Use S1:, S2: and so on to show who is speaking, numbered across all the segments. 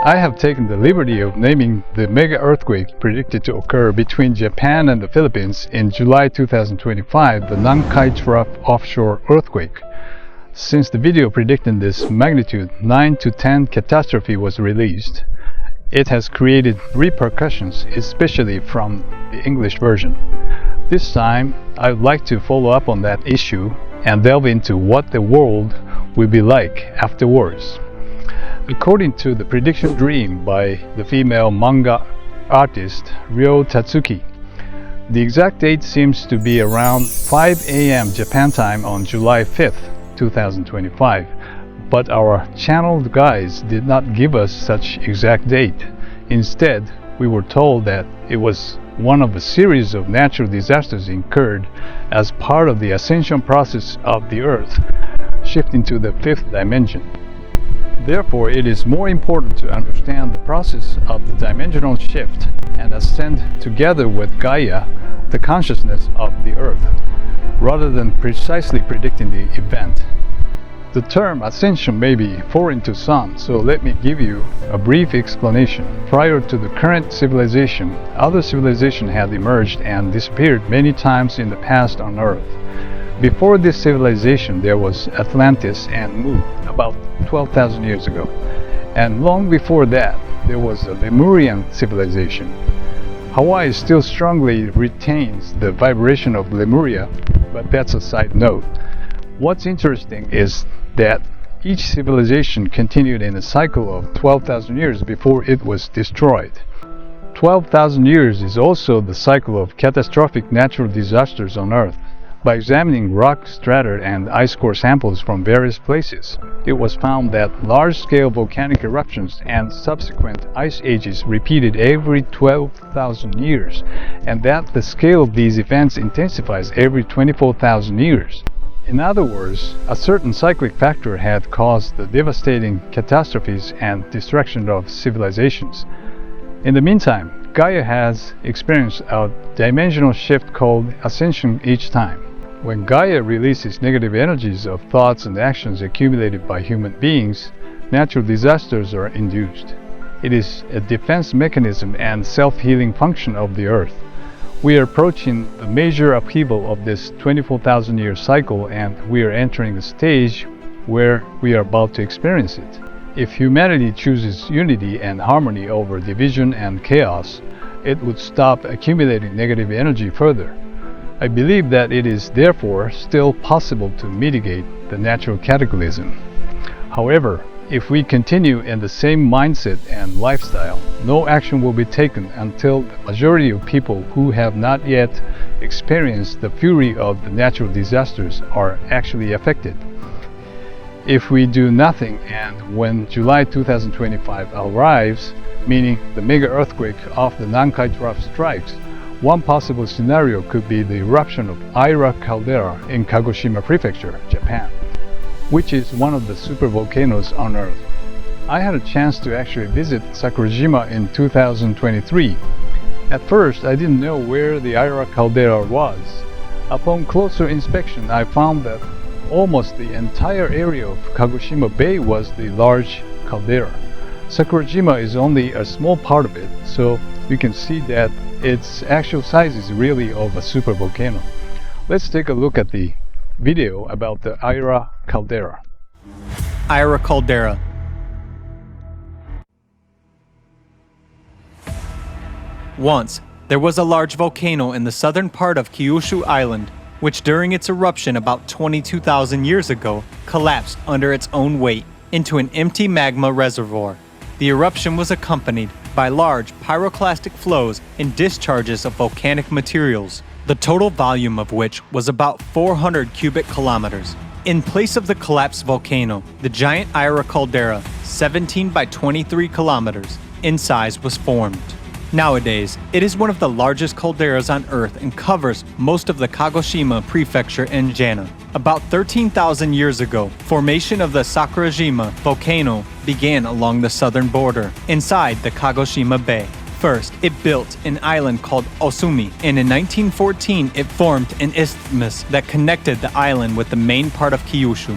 S1: I have taken the liberty of naming the mega earthquake predicted to occur between Japan and the Philippines in July 2025 the Nankai Trough offshore earthquake. Since the video predicting this magnitude 9 to 10 catastrophe was released, it has created repercussions, especially from the English version. This time, I would like to follow up on that issue and delve into what the world will be like afterwards. According to the prediction dream by the female manga artist Ryo Tatsuki, the exact date seems to be around 5 a.m. Japan time on July 5th, 2025. But our channeled guides did not give us such exact date. Instead, we were told that it was one of a series of natural disasters incurred as part of the ascension process of the Earth, shifting to the fifth dimension. Therefore, it is more important to understand the process of the dimensional shift and ascend together with Gaia, the consciousness of the Earth, rather than precisely predicting the event. The term ascension may be foreign to some, so let me give you a brief explanation. Prior to the current civilization, other civilizations had emerged and disappeared many times in the past on Earth. Before this civilization, there was Atlantis and Mu, about 12,000 years ago. And long before that, there was a Lemurian civilization. Hawaii still strongly retains the vibration of Lemuria, but that's a side note. What's interesting is that each civilization continued in a cycle of 12,000 years before it was destroyed. 12,000 years is also the cycle of catastrophic natural disasters on Earth. By examining rock strata and ice core samples from various places, it was found that large-scale volcanic eruptions and subsequent ice ages repeated every 12,000 years, and that the scale of these events intensifies every 24,000 years. In other words, a certain cyclic factor had caused the devastating catastrophes and destruction of civilizations. In the meantime, Gaia has experienced a dimensional shift called ascension each time. When Gaia releases negative energies of thoughts and actions accumulated by human beings, natural disasters are induced. It is a defense mechanism and self-healing function of the Earth. We are approaching the major upheaval of this 24,000-year cycle, and we are entering the stage where we are about to experience it. If humanity chooses unity and harmony over division and chaos, it would stop accumulating negative energy further. I believe that it is therefore still possible to mitigate the natural cataclysm. However, if we continue in the same mindset and lifestyle, no action will be taken until the majority of people who have not yet experienced the fury of the natural disasters are actually affected. If we do nothing, and when July 2025 arrives, meaning the mega earthquake off the Nankai Trough strikes, one possible scenario could be the eruption of Aira caldera in Kagoshima Prefecture, Japan, which is one of the supervolcanoes on Earth. I had a chance to actually visit Sakurajima in 2023. At first, I didn't know where the Aira caldera was. Upon closer inspection, I found that almost the entire area of Kagoshima Bay was the large caldera. Sakurajima is only a small part of it, so you can see that its actual size is really of a supervolcano. Let's take a look at the video about the Aira caldera.
S2: Aira caldera. Once, there was a large volcano in the southern part of Kyushu Island, which during its eruption about 22,000 years ago, collapsed under its own weight into an empty magma reservoir. The eruption was accompanied by large pyroclastic flows and discharges of volcanic materials, the total volume of which was about 400 cubic kilometers. In place of the collapsed volcano, the giant Aira caldera, 17 by 23 kilometers in size, was formed. Nowadays, it is one of the largest calderas on Earth and covers most of the Kagoshima Prefecture in Jana. About 13,000 years ago, formation of the Sakurajima volcano began along the southern border, inside the Kagoshima Bay. First, it built an island called Osumi, and in 1914 it formed an isthmus that connected the island with the main part of Kyushu.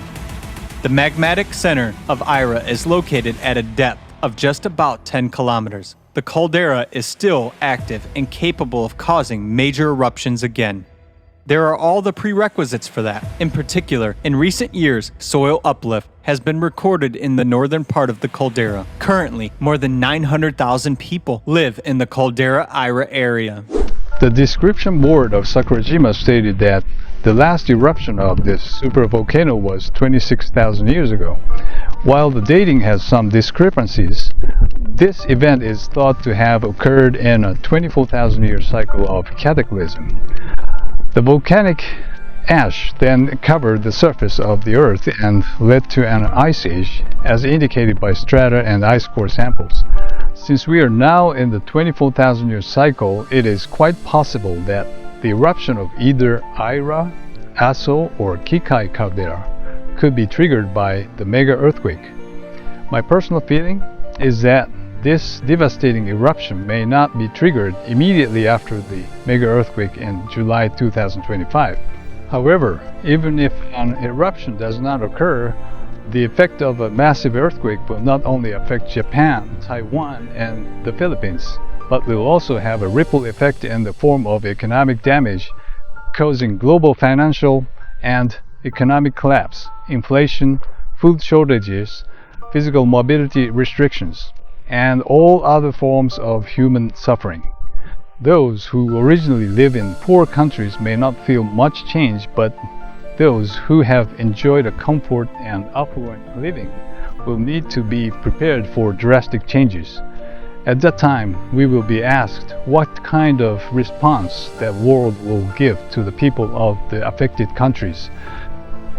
S2: The magmatic center of Aira is located at a depth of just about 10 kilometers, the caldera is still active and capable of causing major eruptions again. There are all the prerequisites for that. In particular, in recent years, soil uplift has been recorded in the northern part of the caldera. Currently, more than 900,000 people live in the Caldera Ira area.
S1: The description board of Sakurajima stated that the last eruption of this supervolcano was 26,000 years ago. While the dating has some discrepancies, this event is thought to have occurred in a 24,000-year cycle of cataclysm. The volcanic ash then covered the surface of the Earth and led to an ice age, as indicated by strata and ice core samples. Since we are now in the 24,000-year cycle, it is quite possible that the eruption of either Ira, Aso, or Kikai caldera could be triggered by the mega earthquake. My personal feeling is that this devastating eruption may not be triggered immediately after the mega earthquake in July 2025. However, even if an eruption does not occur, the effect of a massive earthquake will not only affect Japan, Taiwan, and the Philippines, but will also have a ripple effect in the form of economic damage, causing global financial and economic collapse, inflation, food shortages, physical mobility restrictions, and all other forms of human suffering. Those who originally live in poor countries may not feel much change, but those who have enjoyed a comfort and affluent living will need to be prepared for drastic changes. At that time, we will be asked what kind of response the world will give to the people of the affected countries.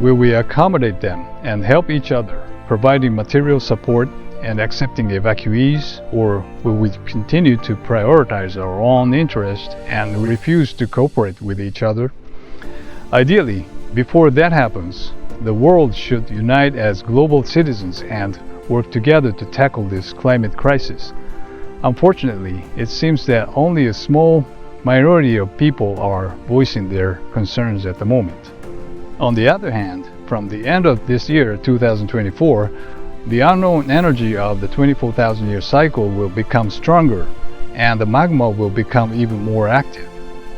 S1: Will we accommodate them and help each other, providing material support and accepting evacuees, or will we continue to prioritize our own interest and refuse to cooperate with each other? Ideally, before that happens, the world should unite as global citizens and work together to tackle this climate crisis. Unfortunately, it seems that only a small minority of people are voicing their concerns at the moment. On the other hand, from the end of this year, 2024, the unknown energy of the 24,000-year cycle will become stronger, and the magma will become even more active.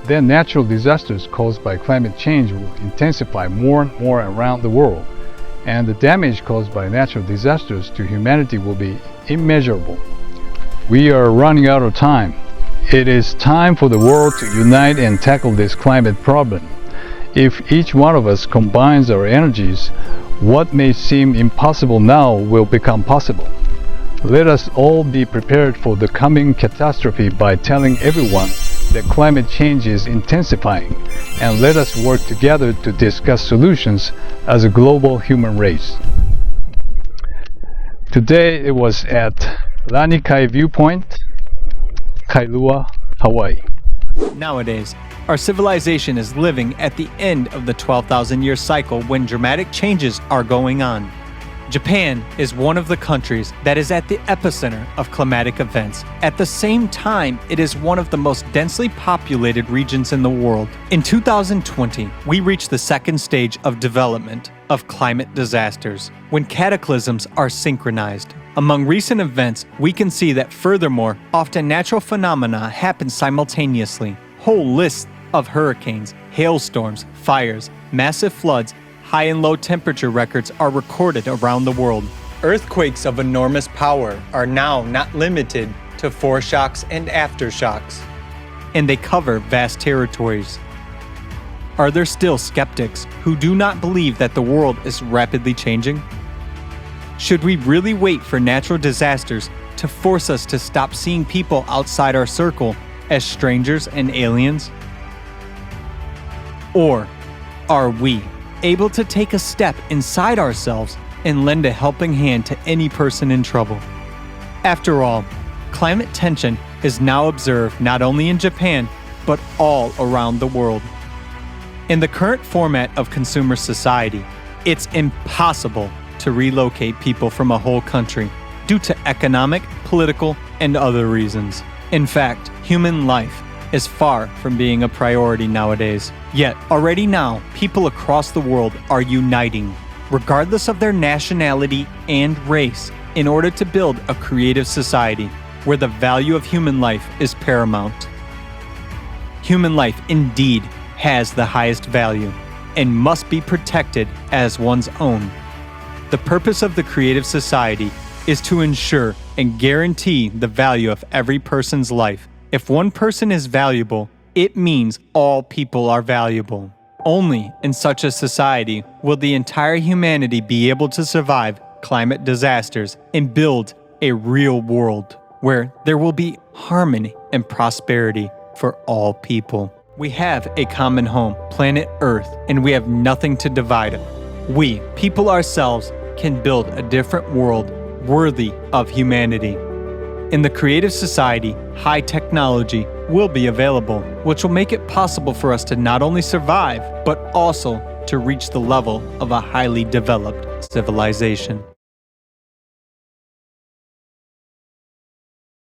S1: Then natural disasters caused by climate change will intensify more and more around the world, and the damage caused by natural disasters to humanity will be immeasurable. We are running out of time. It is time for the world to unite and tackle this climate problem. If each one of us combines our energies, what may seem impossible now will become possible. Let us all be prepared for the coming catastrophe by telling everyone that climate change is intensifying, and let us work together to discuss solutions as a global human race. Today it was at Lanikai Viewpoint, Kailua, Hawaii.
S2: Nowadays, our civilization is living at the end of the 12,000-year cycle when dramatic changes are going on. Japan is one of the countries that is at the epicenter of climatic events. At the same time, it is one of the most densely populated regions in the world. In 2020, we reached the second stage of development of climate disasters, when cataclysms are synchronized. Among recent events, we can see that furthermore, often natural phenomena happen simultaneously. Whole lists of hurricanes, hailstorms, fires, massive floods, high and low temperature records are recorded around the world. Earthquakes of enormous power are now not limited to foreshocks and aftershocks, and they cover vast territories. Are there still skeptics who do not believe that the world is rapidly changing? Should we really wait for natural disasters to force us to stop seeing people outside our circle as strangers and aliens? Or are we able to take a step inside ourselves and lend a helping hand to any person in trouble? After all, climate tension is now observed not only in Japan, but all around the world. In the current format of consumer society, it's impossible to relocate people from a whole country due to economic, political, and other reasons. In fact, human life is far from being a priority nowadays. Yet, already now, people across the world are uniting. Regardless of their nationality and race, in order to build a creative society where the value of human life is paramount. Human life indeed has the highest value and must be protected as one's own. The purpose of the creative society is to ensure and guarantee the value of every person's life. If one person is valuable, it means all people are valuable. Only in such a society will the entire humanity be able to survive climate disasters and build a real world where there will be harmony and prosperity for all people. We have a common home, planet Earth, and we have nothing to divide it. We, people ourselves, can build a different world worthy of humanity. In the creative society, high technology will be available, which will make it possible for us to not only survive, but also to reach the level of a highly developed civilization.